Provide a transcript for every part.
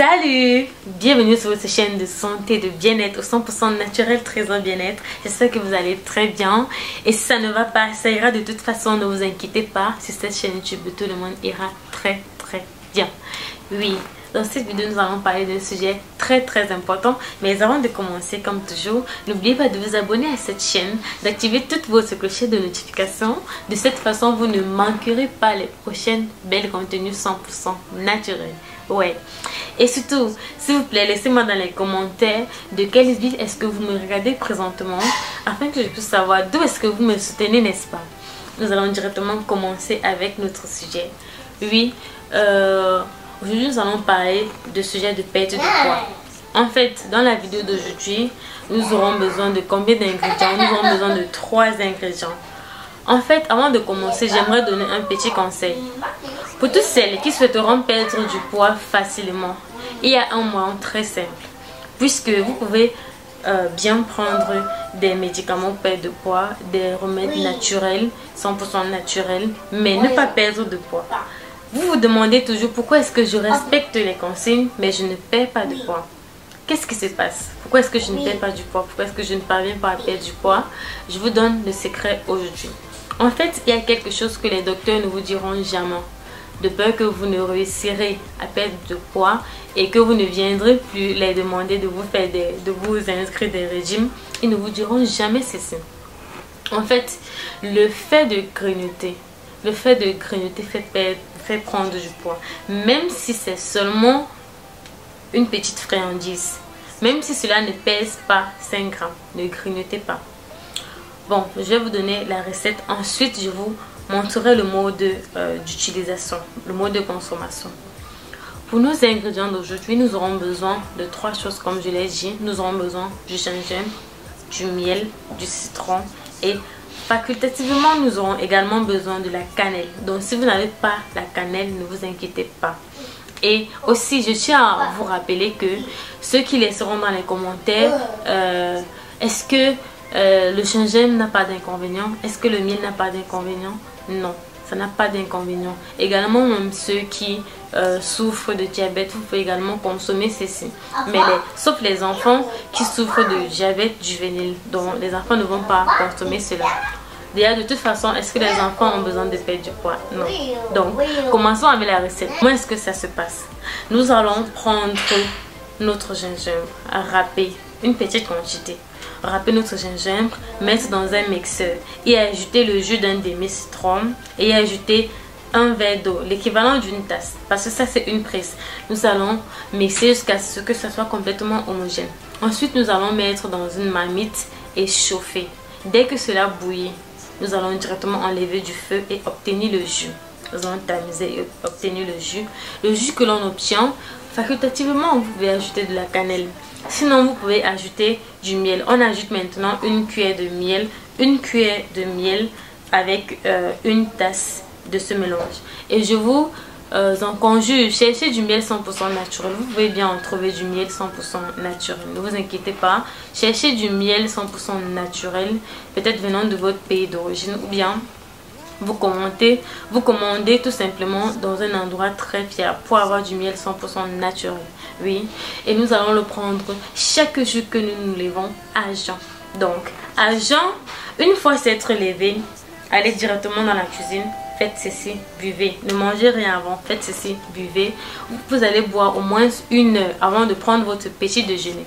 Salut! Bienvenue sur votre chaîne de santé, de bien-être au 100% naturel, trésor bien-être. J'espère que vous allez très bien. Et si ça ne va pas, ça ira de toute façon, ne vous inquiétez pas. Sur cette chaîne YouTube, tout le monde ira très bien. Oui, dans cette vidéo, nous allons parler d'un sujet très important. Mais avant de commencer, comme toujours, n'oubliez pas de vous abonner à cette chaîne, d'activer toutes vos clochettes de notification. De cette façon, vous ne manquerez pas les prochaines belles contenus 100% naturels. Ouais. Et surtout, s'il vous plaît, laissez-moi dans les commentaires de quelle ville est-ce que vous me regardez présentement, afin que je puisse savoir d'où est-ce que vous me soutenez, n'est-ce pas? Nous allons directement commencer avec notre sujet. Oui, aujourd'hui nous allons parler de sujet de perte de poids. En fait, dans la vidéo d'aujourd'hui, nous aurons besoin de combien d'ingrédients? Nous aurons besoin de 3 ingrédients. En fait, avant de commencer, j'aimerais donner un petit conseil. Pour toutes celles qui souhaiteront perdre du poids facilement, il y a un moyen très simple. Puisque vous pouvez bien prendre des médicaments pour perdre de poids, des remèdes naturels, 100% naturels, mais ne pas perdre de poids. Vous vous demandez toujours pourquoi est-ce que je respecte les consignes, mais je ne perds pas de poids. Qu'est-ce qui se passe? Pourquoi est-ce que je ne perds pas du poids? Pourquoi est-ce que je ne parviens pas à perdre du poids? Je vous donne le secret aujourd'hui. En fait, il y a quelque chose que les docteurs ne vous diront jamais. De peur que vous ne réussirez à perdre de poids et que vous ne viendrez plus les demander de vous inscrire des régimes, ils ne vous diront jamais ceci. En fait, le fait de grignoter fait prendre du poids. Même si c'est seulement une petite friandise, même si cela ne pèse pas 5 grammes, ne grignotez pas. Bon, je vais vous donner la recette. Ensuite, je vous montrerai le mode d'utilisation, le mode de consommation. Pour nos ingrédients d'aujourd'hui, nous aurons besoin de 3 choses comme je l'ai dit. Nous aurons besoin du gingembre, du miel, du citron et facultativement, nous aurons également besoin de la cannelle. Donc, si vous n'avez pas la cannelle, ne vous inquiétez pas. Et aussi, je tiens à vous rappeler que ceux qui laisseront dans les commentaires, est-ce que le gingembre n'a pas d'inconvénient? Est-ce que le miel n'a pas d'inconvénient? Non, ça n'a pas d'inconvénient. Également, même ceux qui souffrent de diabète, vous pouvez également consommer ceci. Mais sauf les enfants qui souffrent de diabète juvénile. Donc, les enfants ne vont pas consommer cela. Déjà, de toute façon, est-ce que les enfants ont besoin de perdre du poids? Non. Donc, commençons avec la recette. Comment est-ce que ça se passe? Nous allons prendre notre gingembre, râper une petite quantité. Râper notre gingembre, mettre dans un mixeur et ajouter le jus d'un demi-citron et ajouter un verre d'eau, l'équivalent d'une tasse, parce que ça c'est une prise. Nous allons mixer jusqu'à ce que ça soit complètement homogène. Ensuite, nous allons mettre dans une marmite et chauffer. Dès que cela bouillit, nous allons directement enlever du feu et obtenir le jus. Nous allons tamiser et obtenir le jus. Le jus que l'on obtient, facultativement, vous pouvez ajouter de la cannelle. Sinon, vous pouvez ajouter du miel. On ajoute maintenant une cuillère de miel. Une cuillère de miel avec une tasse de ce mélange. Et je vous en conjure, cherchez du miel 100% naturel. Vous pouvez bien en trouver du miel 100% naturel. Ne vous inquiétez pas. Cherchez du miel 100% naturel, peut-être venant de votre pays d'origine, ou bien vous commandez tout simplement dans un endroit très fier pour avoir du miel 100% naturel. Oui, et nous allons le prendre chaque jour que nous nous levons à jeun. Donc, à jeun, une fois s'être levé, allez directement dans la cuisine, faites ceci, buvez. Ne mangez rien avant, faites ceci, buvez. Vous allez boire au moins 1 heure avant de prendre votre petit déjeuner.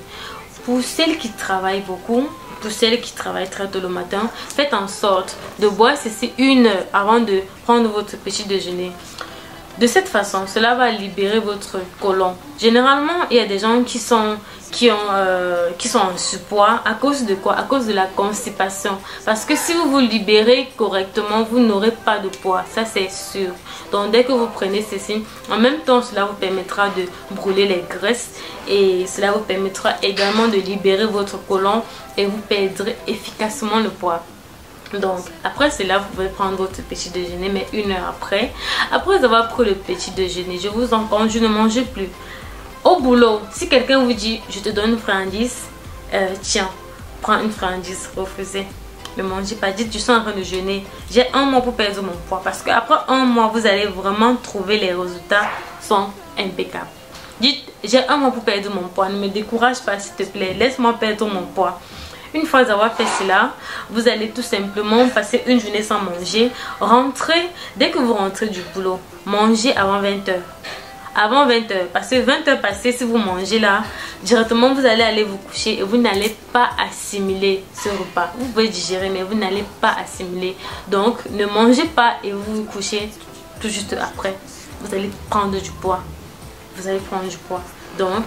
Pour celles qui travaillent beaucoup, pour celles qui travaillent très tôt le matin, faites en sorte de boire ceci 1 heure avant de prendre votre petit déjeuner. De cette façon, cela va libérer votre côlon. Généralement, il y a des gens qui sont en surpoids. À cause de quoi? À cause de la constipation. Parce que si vous vous libérez correctement, vous n'aurez pas de poids. Ça, c'est sûr. Donc, dès que vous prenez ceci, en même temps, cela vous permettra de brûler les graisses. Et cela vous permettra également de libérer votre côlon. Et vous perdrez efficacement le poids. Donc, après cela, vous pouvez prendre votre petit déjeuner, mais 1 heure après. Après avoir pris le petit déjeuner, je vous en conjure, ne mangez plus. Au boulot, si quelqu'un vous dit, je te donne une friandise, tiens, prends une friandise, refusez. Ne mangez pas, dites, je suis en train de jeûner. J'ai 1 mois pour perdre mon poids. Parce qu'après 1 mois, vous allez vraiment trouver les résultats sont impeccables. Dites, j'ai un mois pour perdre mon poids. Ne me décourage pas, s'il te plaît. Laisse-moi perdre mon poids. Une fois avoir fait cela, vous allez tout simplement passer une journée sans manger. Rentrez, dès que vous rentrez du boulot, mangez avant 20 h. Avant 20 h, parce que 20 h passées, si vous mangez là, directement vous allez aller vous coucher et vous n'allez pas assimiler ce repas. Vous pouvez digérer, mais vous n'allez pas assimiler. Donc ne mangez pas et vous vous couchez tout juste après. Vous allez prendre du poids. Vous allez prendre du poids. Donc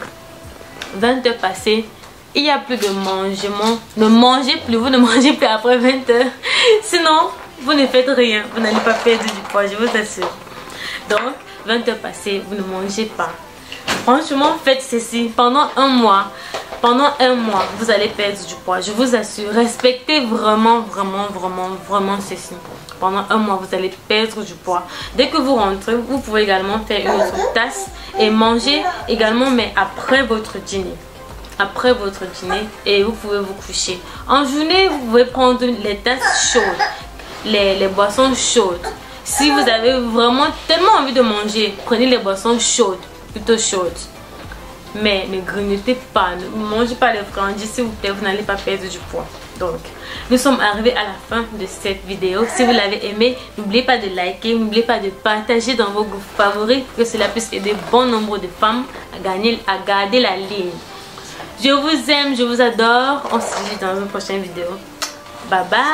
20 h passées, il n'y a plus de mangement. Ne mangez plus, vous ne mangez plus après 20 h. Sinon vous ne faites rien, vous n'allez pas perdre du poids, je vous assure. Donc 20 h passées, vous ne mangez pas. Franchement, faites ceci pendant un mois. Pendant un mois, vous allez perdre du poids, je vous assure. Respectez vraiment ceci. Pendant un mois, vous allez perdre du poids. Dès que vous rentrez, vous pouvez également faire une autre tasse et manger également, mais après votre dîner. Après votre dîner, et vous pouvez vous coucher. En journée, vous pouvez prendre les tasses chaudes, les boissons chaudes. Si vous avez vraiment tellement envie de manger, prenez les boissons chaudes, plutôt chaudes. Mais ne grignotez pas, ne mangez pas les friandises, s'il vous plaît, vous n'allez pas perdre du poids. Donc, nous sommes arrivés à la fin de cette vidéo. Si vous l'avez aimé, n'oubliez pas de liker, n'oubliez pas de partager dans vos groupes favoris pour que cela puisse aider bon nombre de femmes à garder la ligne. Je vous aime, je vous adore. On se dit dans une prochaine vidéo. Bye bye.